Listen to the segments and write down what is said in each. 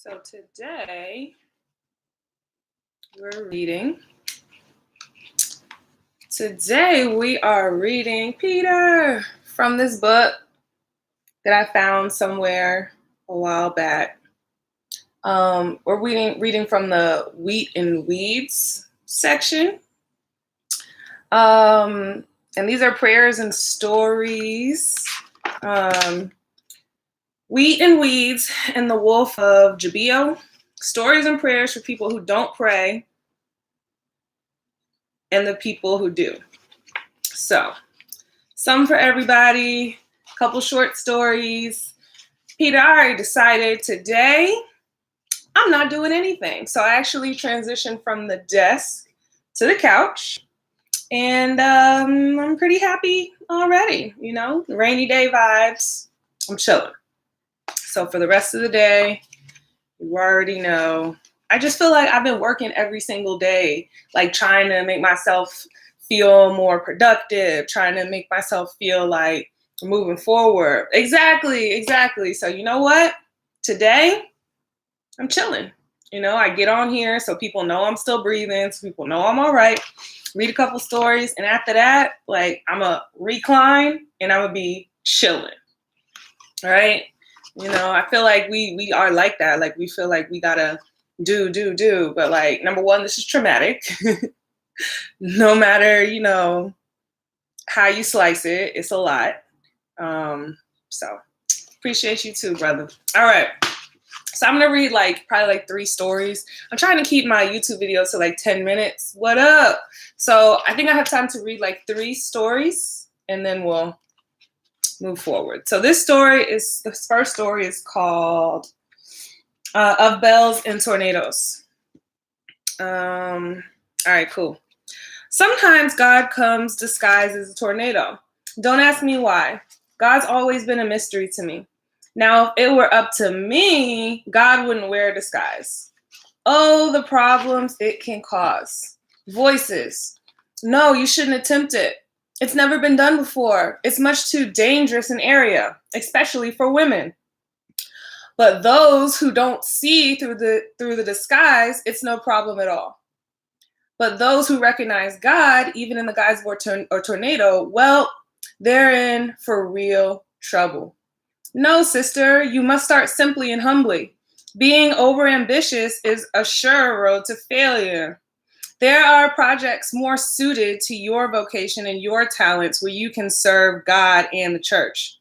So today we're reading. Today we are reading Peter from this book that I found somewhere a while back. We're reading from the Wheat and Weeds section. And these are prayers and stories. Wheat and Weeds and the Wolf of Gibeah. Stories and prayers for people who don't pray and the people who do. So, some for everybody, a couple short stories. Peter, I already decided today I'm not doing anything. So I actually transitioned from the desk to the couch. And I'm pretty happy already, rainy day vibes. I'm chilling. So for the rest of the day, you already know. I just feel like I've been working every single day, like trying to make myself feel more productive, trying to make myself feel like moving forward. Exactly. So you know what? Today, I'm chilling. I get on here so people know I'm still breathing, so people know I'm all right. Read a couple stories, and after that, I'm going to recline and I'm going to be chilling. All right? I feel like we are like that. Like, we feel like we got to do. But, number one, this is traumatic. No matter, how you slice it, it's a lot. So, appreciate you too, brother. All right. So I'm going to read probably 3 stories. I'm trying to keep my YouTube video to 10 minutes. What up? So I think I have time to read 3 stories and then we'll move forward. So this first story is called Of Bells and Tornadoes. All right, cool. Sometimes God comes disguised as a tornado. Don't ask me why. God's always been a mystery to me. Now, if it were up to me, God wouldn't wear a disguise. Oh, the problems it can cause. Voices. No, you shouldn't attempt it. It's never been done before. It's much too dangerous an area, especially for women. But those who don't see through the disguise, it's no problem at all. But those who recognize God, even in the guise of a tornado, well, they're in for real trouble. No, sister, you must start simply and humbly. Being overambitious is a sure road to failure. There are projects more suited to your vocation and your talents where you can serve God and the church.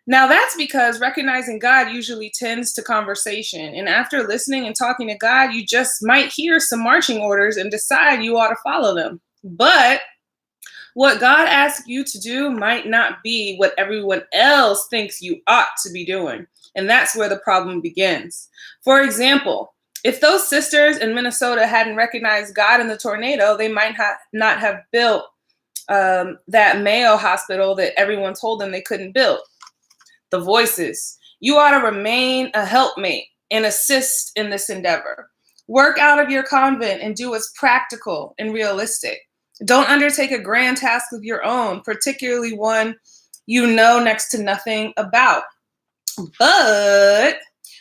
Now, that's because recognizing God usually tends to conversation. And after listening and talking to God, you just might hear some marching orders and decide you ought to follow them. But what God asks you to do might not be what everyone else thinks you ought to be doing. And that's where the problem begins. For example, if those sisters in Minnesota hadn't recognized God in the tornado, they might not have built that Mayo hospital that everyone told them they couldn't build. The voices. You ought to remain a helpmate and assist in this endeavor. Work out of your convent and do what's practical and realistic. Don't undertake a grand task of your own, particularly one you know next to nothing about. But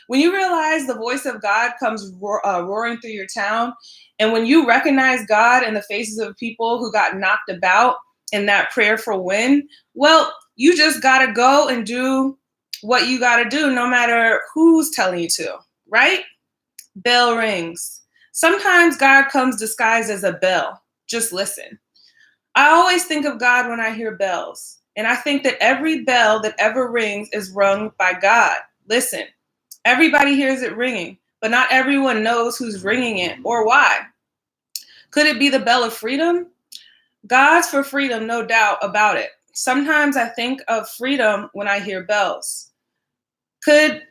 when you realize the voice of God comes roaring through your town, and when you recognize God in the faces of people who got knocked about in that prayerful wind, well, you just got to go and do what you got to do, no matter who's telling you to, right? Bell rings. Sometimes God comes disguised as a bell. Just listen. I always think of God when I hear bells, and I think that every bell that ever rings is rung by God. Listen, everybody hears it ringing, but not everyone knows who's ringing it or why. Could it be the bell of freedom? God's for freedom, no doubt about it. Sometimes I think of freedom when I hear bells. It's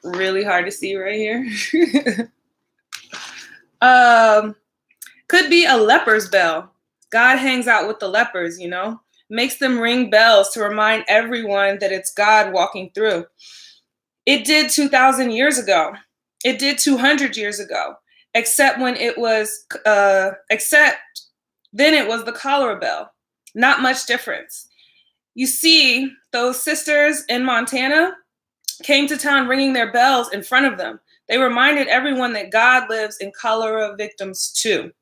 really hard to see right here. Could be a leper's bell. God hangs out with the lepers, makes them ring bells to remind everyone that it's God walking through. It did 2,000 years ago. It did 200 years ago, except then it was the cholera bell. Not much difference. You see, those sisters in Montana, came to town ringing their bells in front of them. They reminded everyone that God lives in cholera victims too.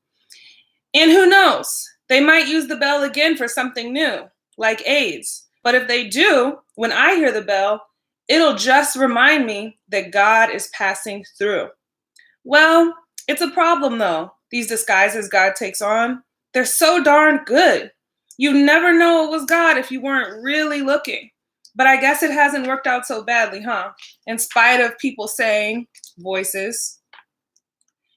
And who knows, they might use the bell again for something new, like AIDS. But if they do, when I hear the bell, it'll just remind me that God is passing through. Well, it's a problem though, these disguises God takes on. They're so darn good. You never know it was God if you weren't really looking. But I guess it hasn't worked out so badly, huh? In spite of people saying, voices,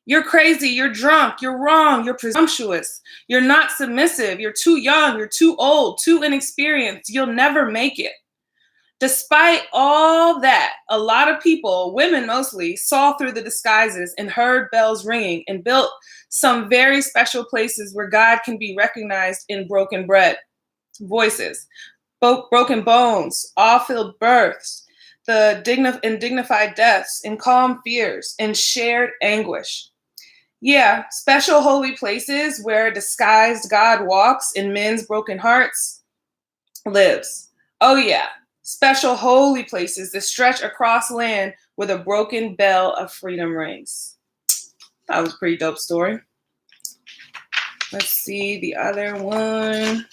you're crazy, you're drunk, you're wrong, you're presumptuous, you're not submissive, you're too young, you're too old, too inexperienced, you'll never make it. Despite all that, a lot of people, women mostly, saw through the disguises and heard bells ringing and built some very special places where God can be recognized in broken bread, voices, broken bones, awe-filled births, the dignified deaths, and calm fears, and shared anguish. Yeah, special holy places where a disguised God walks in men's broken hearts, lives. Oh yeah, special holy places that stretch across land where the broken bell of freedom rings. That was a pretty dope story. Let's see the other one.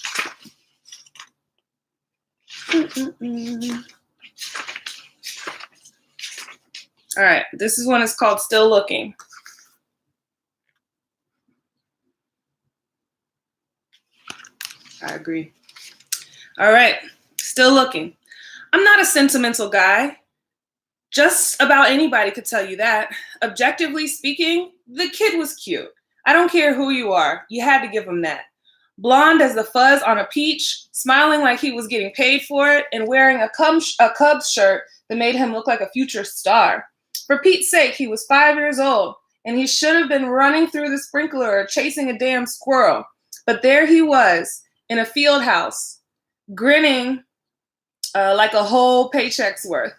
All right, this one is called Still Looking. I agree. All right, Still Looking. I'm not a sentimental guy. Just about anybody could tell you that. Objectively speaking, the kid was cute. I don't care who you are. You had to give him that. Blonde as the fuzz on a peach, smiling like he was getting paid for it, and wearing a Cubs shirt that made him look like a future star. For Pete's sake, he was 5 years old, and he should have been running through the sprinkler or chasing a damn squirrel. But there he was, in a field house, grinning like a whole paycheck's worth.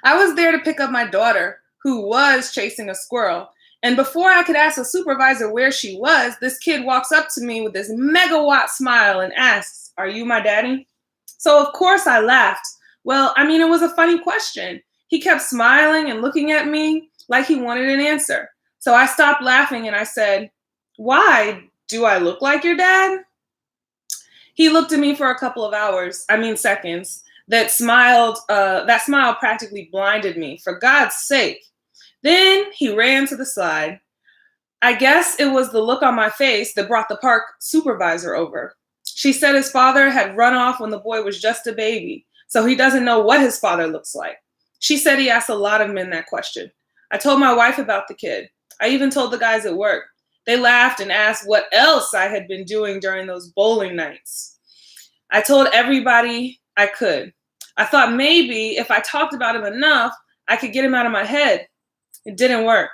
I was there to pick up my daughter, who was chasing a squirrel. And before I could ask the supervisor where she was, this kid walks up to me with this megawatt smile and asks, "Are you my daddy?" So of course I laughed. Well, I mean, it was a funny question. He kept smiling and looking at me like he wanted an answer. So I stopped laughing and I said, "Why? Do I look like your dad?" He looked at me for a couple of seconds. That smile practically blinded me, for God's sake. Then he ran to the side. I guess it was the look on my face that brought the park supervisor over. She said his father had run off when the boy was just a baby, so he doesn't know what his father looks like. She said he asked a lot of men that question. I told my wife about the kid. I even told the guys at work. They laughed and asked what else I had been doing during those bowling nights. I told everybody I could. I thought maybe if I talked about him enough, I could get him out of my head. It didn't work.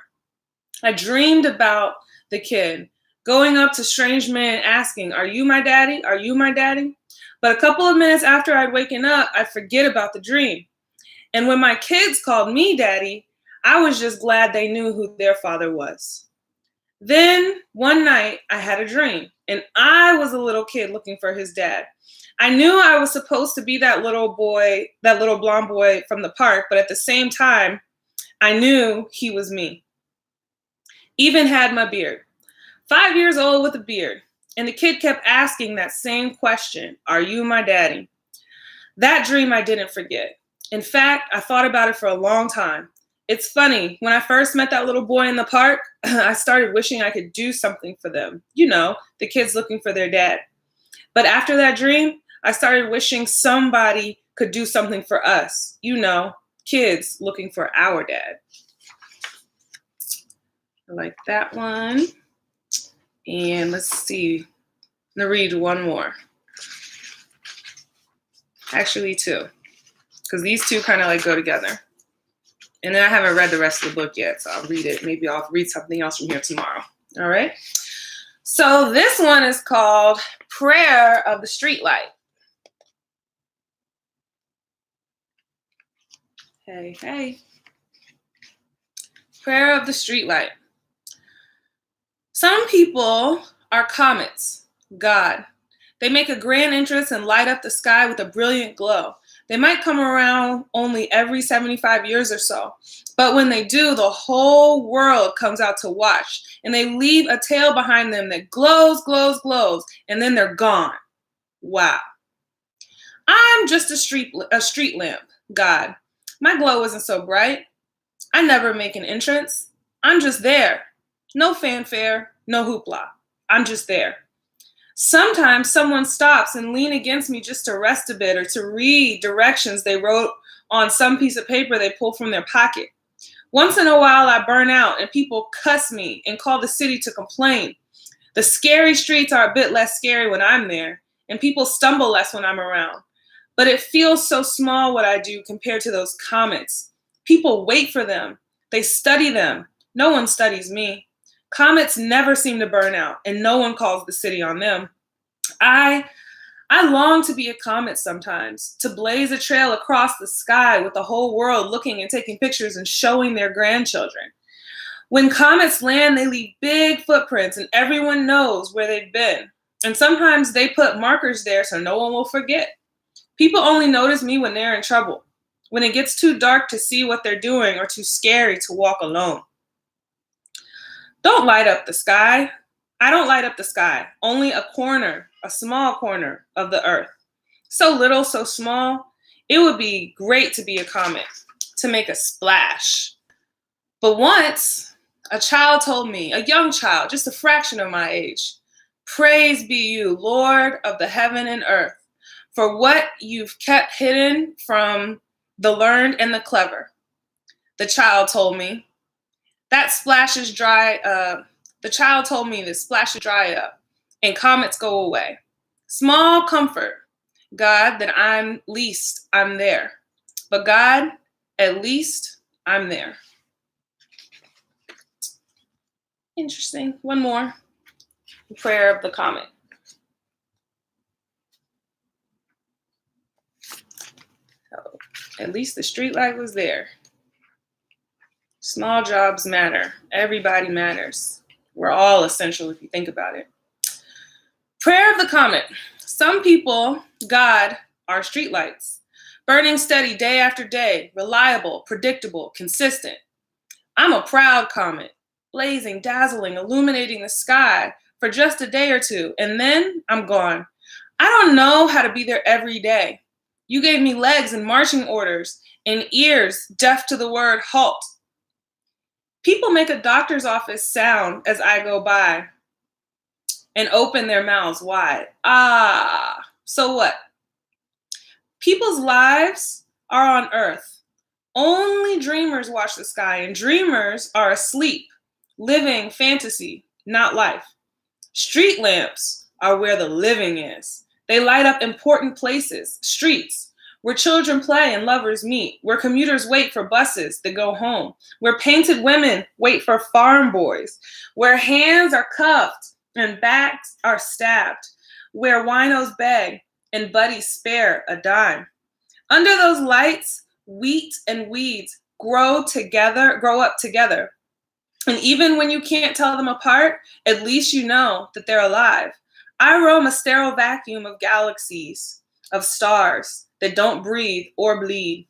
I dreamed about the kid, going up to strange men asking, "Are you my daddy? Are you my daddy?" But a couple of minutes after I'd waken up, I'd forget about the dream. And when my kids called me daddy, I was just glad they knew who their father was. Then one night I had a dream, and I was a little kid looking for his dad. I knew I was supposed to be that little boy, that little blonde boy from the park, but at the same time, I knew he was me. Even had my beard. 5 years old with a beard. And the kid kept asking that same question, "Are you my daddy?" That dream I didn't forget. In fact, I thought about it for a long time. It's funny, when I first met that little boy in the park, I started wishing I could do something for them. You know, the kids looking for their dad. But after that dream, I started wishing somebody could do something for us. You know, kids looking for our dad. I like that one. And let's see. I'm going to read one more. Actually, two. Because these two kind of like go together. And then I haven't read the rest of the book yet, so I'll read it. Maybe I'll read something else from here tomorrow. All right? So this one is called Prayer of the Streetlight. Hey, hey. Prayer of the Streetlight. Some people are comets, God. They make a grand entrance and light up the sky with a brilliant glow. They might come around only every 75 years or so. But when they do, the whole world comes out to watch. And they leave a tail behind them that glows, glows, glows. And then they're gone. Wow. I'm just a street lamp, God. My glow isn't so bright. I never make an entrance. I'm just there. No fanfare, no hoopla. I'm just there. Sometimes someone stops and leans against me just to rest a bit or to read directions they wrote on some piece of paper they pull from their pocket. Once in a while, I burn out and people cuss me and call the city to complain. The scary streets are a bit less scary when I'm there, and people stumble less when I'm around. But it feels so small what I do compared to those comets. People wait for them. They study them. No one studies me. Comets never seem to burn out, and no one calls the city on them. I long to be a comet sometimes, to blaze a trail across the sky with the whole world looking and taking pictures and showing their grandchildren. When comets land, they leave big footprints, and everyone knows where they've been. And sometimes they put markers there so no one will forget. People only notice me when they're in trouble, when it gets too dark to see what they're doing or too scary to walk alone. Don't light up the sky. I don't light up the sky, only a corner, a small corner of the earth. So little, so small, it would be great to be a comet, to make a splash. But once, a child told me, a young child, just a fraction of my age, "Praise be you, Lord of the heaven and earth, for what you've kept hidden from the learned and the clever." The child told me, the child told me the splashes dry up and comets go away. Small comfort, God, that I'm there. But God, at least I'm there. Interesting. One more. Prayer of the comet. So, at least the street light was there. Small jobs matter. Everybody matters. We're all essential if you think about it. Prayer of the comet. Some people, God, are streetlights, burning steady day after day, reliable, predictable, consistent. I'm a proud comet, blazing, dazzling, illuminating the sky for just a day or two, and then I'm gone. I don't know how to be there every day. You gave me legs and marching orders and ears deaf to the word halt. People make a doctor's office sound as I go by and open their mouths wide. So what? People's lives are on earth. Only dreamers watch the sky, and dreamers are asleep, living fantasy, not life. Street lamps are where the living is. They light up important places, streets, where children play and lovers meet, where commuters wait for buses that go home, where painted women wait for farm boys, where hands are cuffed and backs are stabbed, where winos beg and buddies spare a dime. Under those lights, wheat and weeds grow up together. And even when you can't tell them apart, at least you know that they're alive. I roam a sterile vacuum of galaxies, of stars that don't breathe or bleed.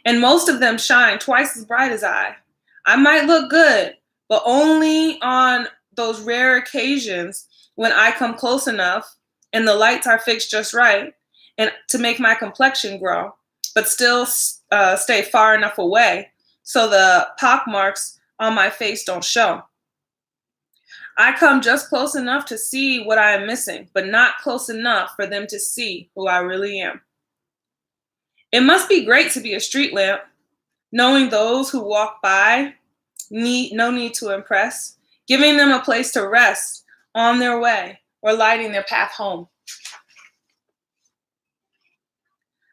And most of them shine twice as bright as I. I might look good, but only on those rare occasions when I come close enough and the lights are fixed just right and to make my complexion grow, but still stay far enough away so the pockmarks on my face don't show. I come just close enough to see what I am missing, but not close enough for them to see who I really am. It must be great to be a street lamp, knowing those who walk by no need to impress, giving them a place to rest on their way or lighting their path home.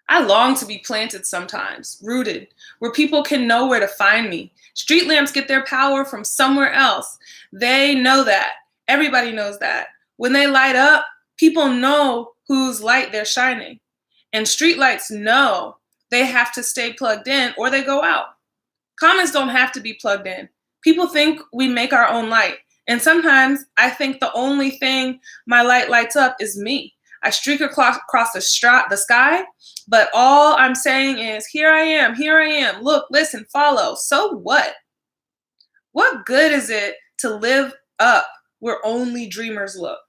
I long to be planted sometimes, rooted, where people can know where to find me. Street lamps get their power from somewhere else. They know that. Everybody knows that. When they light up, people know whose light they're shining. And street lights know they have to stay plugged in or they go out. Comets don't have to be plugged in. People think we make our own light. And sometimes I think the only thing my light lights up is me. I streak across the sky, But all I'm saying is, here I am. Look, listen, follow. So what? What good is it to live up where only dreamers look?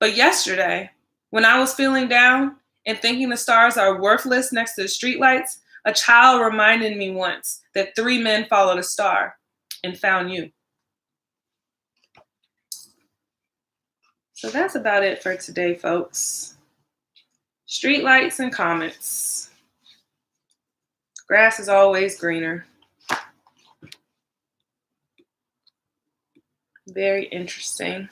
But yesterday, when I was feeling down and thinking the stars are worthless next to the streetlights, a child reminded me once that 3 men followed a star and found you. So that's about it for today, folks. Streetlights and comets. Grass is always greener. Very interesting.